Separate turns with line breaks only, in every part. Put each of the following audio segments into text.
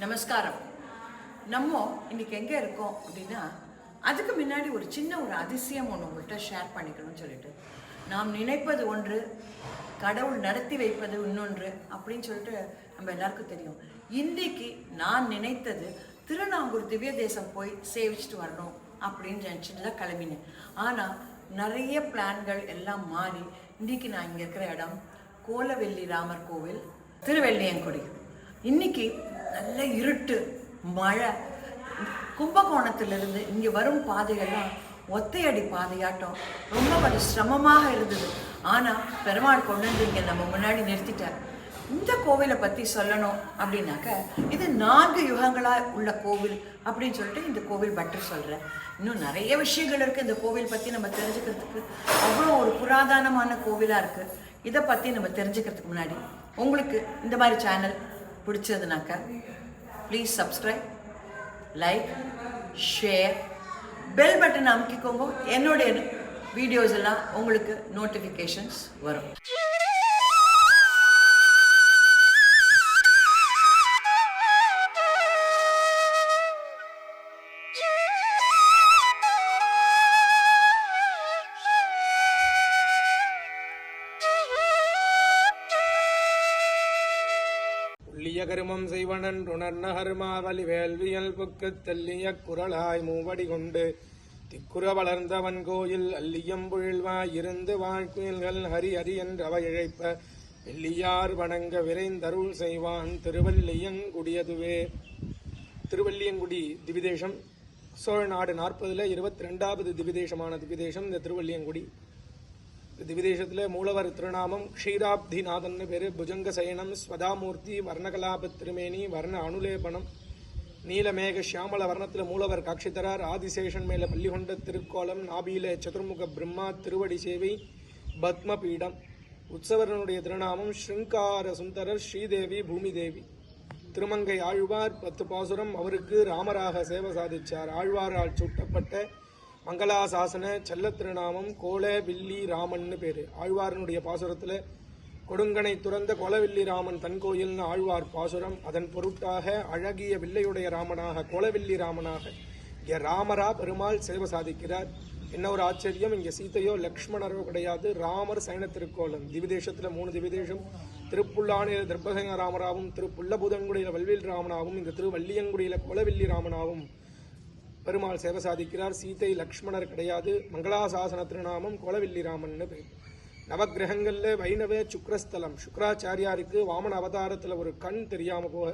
நமஸ்காரம். நம்ம இன்னைக்கு எங்கே இருக்கோம் அப்படின்னா, அதுக்கு முன்னாடி ஒரு சின்ன அதிசயம் ஒன்று உங்கள்கிட்ட ஷேர் பண்ணிக்கணும்னு சொல்லிட்டு, நாம் நினைப்பது ஒன்று, கடவுள் நடத்தி வைப்பது இன்னொன்று அப்படின்னு சொல்லிட்டு நம்ம எல்லாருக்கும் தெரியும். இன்றைக்கு நான் நினைத்தது திருநாங்கூர் திவ்ய தேசம் போய் சேவிச்சுட்டு வரணும் அப்படின்னு நினச்சிட்டு தான் கிளம்பினேன். ஆனால் நிறைய பிளான்கள் எல்லாம் மாறி இன்றைக்கி நான் இங்கே இருக்கிற இடம் கோலவெள்ளி ராமர் கோவில், திருவெள்ளியங்குடி. இன்னைக்கு நல்ல இருட்டு, மழை. கும்பகோணத்திலிருந்து இங்கே வரும் பாதைகள்லாம் ஒத்தையடி பாதையாட்டம் ரொம்ப கொஞ்சம் சிரமமாக இருந்தது. ஆனால் பெருமாள் கொண்டு வந்து இங்கே நம்ம முன்னாடி நிறுத்திட்டார். இந்த கோவிலை பற்றி சொல்லணும் அப்படின்னாக்க, இது 4 யுகங்களாக உள்ள கோவில் அப்படின்னு சொல்லிட்டு இந்த கோவில் பட்டர் சொல்கிறேன். இன்னும் நிறைய விஷயங்கள் இருக்குது இந்த கோவில் பற்றி நம்ம தெரிஞ்சுக்கிறதுக்கு. அவ்வளோ ஒரு புராதனமான கோவிலாக இருக்குது. இதை பற்றி நம்ம தெரிஞ்சுக்கிறதுக்கு முன்னாடி உங்களுக்கு இந்த மாதிரி சேனல் பிடிச்சதுனாக்கா please subscribe, like, share, bell button அமுக்கிக்கோங்க. என்னுடைய வீடியோஸ் எல்லாம் உங்களுக்கு நோட்டிஃபிகேஷன்ஸ் வரும்.
கருமம் செய்வனன் உணர்ன ஹர்மாவலி வேள்வியல் புக்கு தெல்லிய குரலாய் மூவடி கொண்டு திக்குற வளர்ந்தவன் கோயில் அல்லியம்புழில்வாய் இருந்து வாழ்க்குயில்கள் ஹரி ஹரி என்றவை இழைப்ப வெள்ளியார் வணங்க விரைந்தருள் செய்வான் திருவள்ளியங்குடியதுவே. திருவள்ளியங்குடி திவிதேசம் சோழ நாடு 40ல் 22வது திவிதேசமான திவிதேசம் இந்த திருவள்ளியங்குடி. திவிதேசத்தில் மூலவர் திருநாமம் க்ஷீராப்திநாதன் பேரு. புஜங்க சயனம், ஸ்வதாமூர்த்தி, வர்ணகலாப திருமேனி, வர்ண அனுலேபனம், நீலமேக ஷியாமல வர்ணத்தில் மூலவர் காட்சி தரார். ஆதிசேஷன் மேல பள்ளி கொண்ட திருக்கோலம், நாபியில சதுர்முக பிரம்மா, திருவடி சேவை, பத்ம பீடம். உற்சவரனுடைய திருநாமம் ஸ்ருங்கார சுந்தரர் ஸ்ரீதேவி பூமிதேவி. திருமங்கை ஆழ்வார் 10 பாசுரம் அவருக்கு ராமராக சேவை சாதிச்சார். ஆழ்வாரால் சூட்டப்பட்ட மங்களாசாசன செல்ல திருநாமம் கோலவில்லி ராமன்னு பேரு. ஆழ்வாரனுடைய பாசுரத்தில் கொடுங்கனை துறந்த கோலவில்லி ராமன் தன் கோயில்னு ஆழ்வார் பாசுரம். அதன் பொருட்டாக அழகிய வில்லையுடைய ராமனாக, கோலவில்லி ராமனாக இங்கே ராமரா பெருமாள் சேவை சாதிக்கிறார். என்ன ஒரு ஆச்சரியம், இங்கே சீதையோ லக்ஷ்மணரோ கிடையாது, ராமர் சயன திருக்கோலம். திவிதேசத்தில் 3 திவிதேசம். திருப்புல்லானியில் தர்பசேன ராமராவும், திருப்புல்லபுதங்குடியில் வல்வில் ராமனாவும், இந்த திருவள்ளியங்குடியில் கோலவில்லி ராமனாவும் பெருமாள் சேவை சாதிக்கிறார். சீதை லக்ஷ்மணர் கிடையாது. மங்களாசாசன திருநாமம் கோலவில்லி ராமன்னு பேர். நவகிரகங்களில் வைணவ சுக்ரஸ்தலம். சுக்கராச்சாரியாருக்கு வாமன அவதாரத்தில் ஒரு கண் தெரியாமல் போக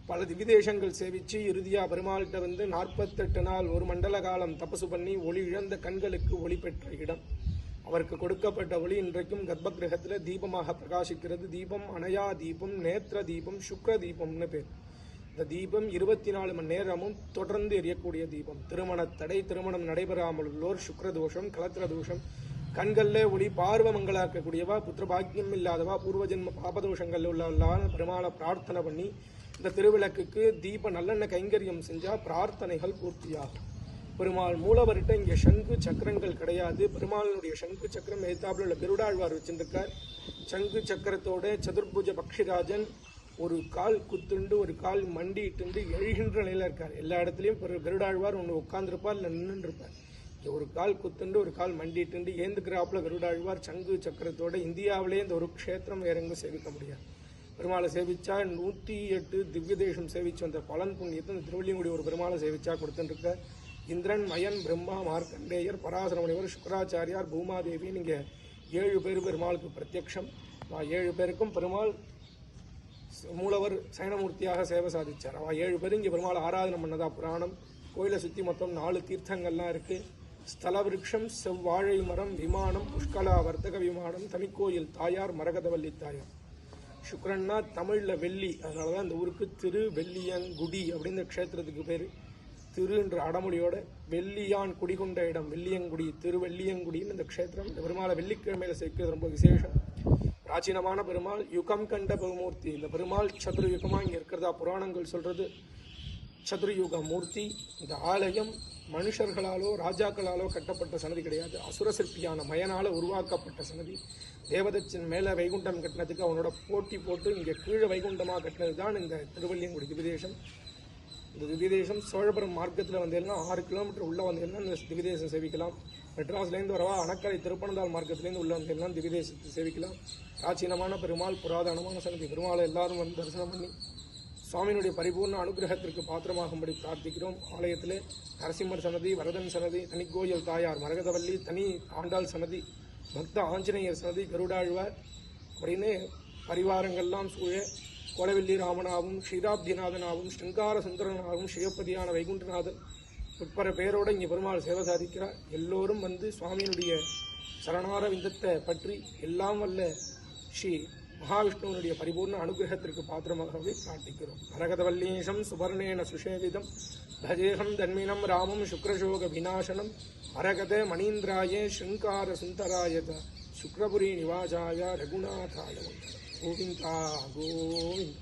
பல திவிதேசங்கள் சேவிச்சு இறுதியாக பெருமாள்கிட்ட வந்து 48 நாள் ஒரு மண்டல காலம் தபசு பண்ணி ஒளி இழந்த கண்களுக்கு ஒளி பெற்ற இடம். அவருக்கு கொடுக்கப்பட்ட ஒளி இன்றைக்கும் கர்ப்ப கிரகத்தில் தீபமாக பிரகாசிக்கிறது. தீபம் அணையா தீபம், நேத்திர தீபம், சுக்ர தீபம்னு பேர். இந்த தீபம் 24 மணி நேரமும் தொடர்ந்து எரியக்கூடிய தீபம். திருமண தடை, திருமணம் நடைபெறாமல் உள்ளோர், சுக்ரதோஷம், கலத்திர தோஷம், கண்களில் ஒளி பார்வ மங்களாக்கக்கூடியவா, புத்திரபாக்கியம் இல்லாதவா, பூர்வஜன்ம பாபதோஷங்கள் உள்ளவர்களான பெருமாளை பிரார்த்தனை பண்ணி இந்த திருவிளக்குக்கு தீப நல்லெண்ணெய் கைங்கரியம் செஞ்சால் பிரார்த்தனைகள் பூர்த்தியாகும். பெருமாள் மூலவர்கிட்ட இங்கே சங்கு சக்கரங்கள் கிடையாது. பெருமாளுடைய சங்கு சக்கரம் எதிர்த்தாப்புல உள்ள கருடாழ்வார் வச்சுருக்கார். சங்கு சக்கரத்தோட சதுர்புஜ பக்ஷிராஜன் ஒரு கால் குத்துண்டு ஒரு கால் மண்டிட்டு எழுகின்ற நிலையில் இருக்கார். எல்லா இடத்துலையும் கருடாழ்வார் ஒன்று உட்காந்துருப்பார், இல்லை நின்று இருப்பார். ஒரு கால் குத்துண்டு ஒரு கால் மண்டிட்டு ஏந்துக்கிறாப்புல கருடாழ்வார் சங்கு சக்கரத்தோட. இந்தியாவிலே இந்த ஒரு க்ஷேத்திரம் வேற எங்கும் சேவிக்க முடியாது. பெருமாளை சேவிச்சா 108 திவ்ய தேசம் சேவிச்சு வந்த பலன் புண்ணியத்தை இந்த திருவள்ளியங்குடி ஒரு பெருமாளை சேவிச்சா கொடுத்துருக்க. இந்திரன், மயன், பிரம்மா, மார்க்கண்டேயர், பராசரமுனிவர், சுக்கராச்சாரியார், பூமாதேவி, இங்கே 7 பேர் பெருமாளுக்கு பிரத்யக்ஷம். 7 பேருக்கும் பெருமாள் மூலவர் சயனமூர்த்தியாக சேவை சாதிச்சார். 7 பேரும் இங்கே பெருமாள் ஆராதனை பண்ணதா புராணம். கோயிலை சுற்றி மொத்தம் 4 தீர்த்தங்கள்லாம் இருக்குது. ஸ்தல விருட்சம், செவ்வாழை மரம், விமானம், புஷ்கலா வர்த்தக விமானம், தனிக்கோயில் தாயார், மரகதவல்லி தாயார். சுக்ரன்னா தமிழில் வெள்ளி, அதனால தான் இந்த ஊருக்கு திருவெள்ளியங்குடி அப்படின்னு க்ஷேத்திரத்துக்கு பேர். திருன்ற அடமொழியோட வெள்ளியான் குடிகொண்ட இடம் வெள்ளியங்குடி, திருவெள்ளியங்குடின்னு இந்த க்ஷேத்திரம். இந்த பெருமாளை வெள்ளிக்கிழமையில் சேர்க்கிறது ரொம்ப விசேஷம். பிராச்சீனமான பெருமாள், யுகம் கண்ட பெருமூர்த்தி. இந்த பெருமாள் சதுர்யுகமாக இங்கே இருக்கிறதா புராணங்கள் சொல்கிறது. சதுர்யுக மூர்த்தி. இந்த ஆலயம் மனுஷர்களாலோ ராஜாக்களாலோ கட்டப்பட்ட சன்னதி கிடையாது. அசுர சிற்பியான மயனால உருவாக்கப்பட்ட சன்னதி. தேவதச்சன் மேலே வைகுண்டம் கட்டினதுக்கு அவனோட போட்டி போட்டு இங்கே கீழே வைகுண்டமாக கட்டினது தான் இந்த திருவள்ளியங்குடி திவ்யதேசம். இந்த திவ்யதேசம் சோழபுரம் மார்க்கத்தில் வந்தேன்னா 6 கிலோமீட்டர் உள்ளே வந்தேன்னா இந்த திவ்யதேசம் சேவிக்கலாம். மெட்ராஸ்லேருந்து வரவா அணக்கரை திருப்பனந்தாள் மார்க்கத்துலேருந்து உள்ள வந்தேன்னா திவ்யதேசத்தை சேவிக்கலாம். பிராச்சீனமான பெருமாள், புராதனமான சன்னதி. பெருமாளை எல்லாரும் வந்து தரிசனம் பண்ணி சுவாமியினுடைய பரிபூர்ண அனுகிரகத்திற்கு பாத்திரமாகும்படி பிரார்த்திக்கிறோம். ஆலயத்தில் நரசிம்மர் சன்னதி, வரதன் சன்னதி, தனி கோயில் தாயார் மரகதவல்லி, தனி ஆண்டாள் சன்னதி, பக்த ஆஞ்சநேயர் சன்னதி, கருடாழ்வார் அப்படின்னு பரிவாரங்கள்லாம் சூழ கோலவெல்லி ராமனாவும் ஷீராப்திநாதனாவும் ஸ்ருங்கார சுந்தரனாகவும் சிவப்பதியான வைகுண்டநாதன் உட்பட பேரோடு இங்கே பெருமாள் சேவை சாதிக்கிறார். எல்லோரும் வந்து சுவாமியினுடைய சரணார விந்தத்தை பற்றி எல்லாம் வல்ல ஸ்ரீ மகாவிஷ்ணுவனுடைய பரிபூர்ண அனுகிரகத்திற்கு பாத்திரமாகவே பிரார்த்திக்கிறோம். மரகதவல்லீஷம் சுபர்ணேன சுஷேவிதம் பஜேகம் தன்மினம் ராமம் சுக்ரசோக விநாசனம் அரகத மணீந்திராய ஸ்ருங்கார சுந்தராய சுக்ரபுரி நிவாசாய ரகுநாதாய கோவிந்தா கோவிந்த்.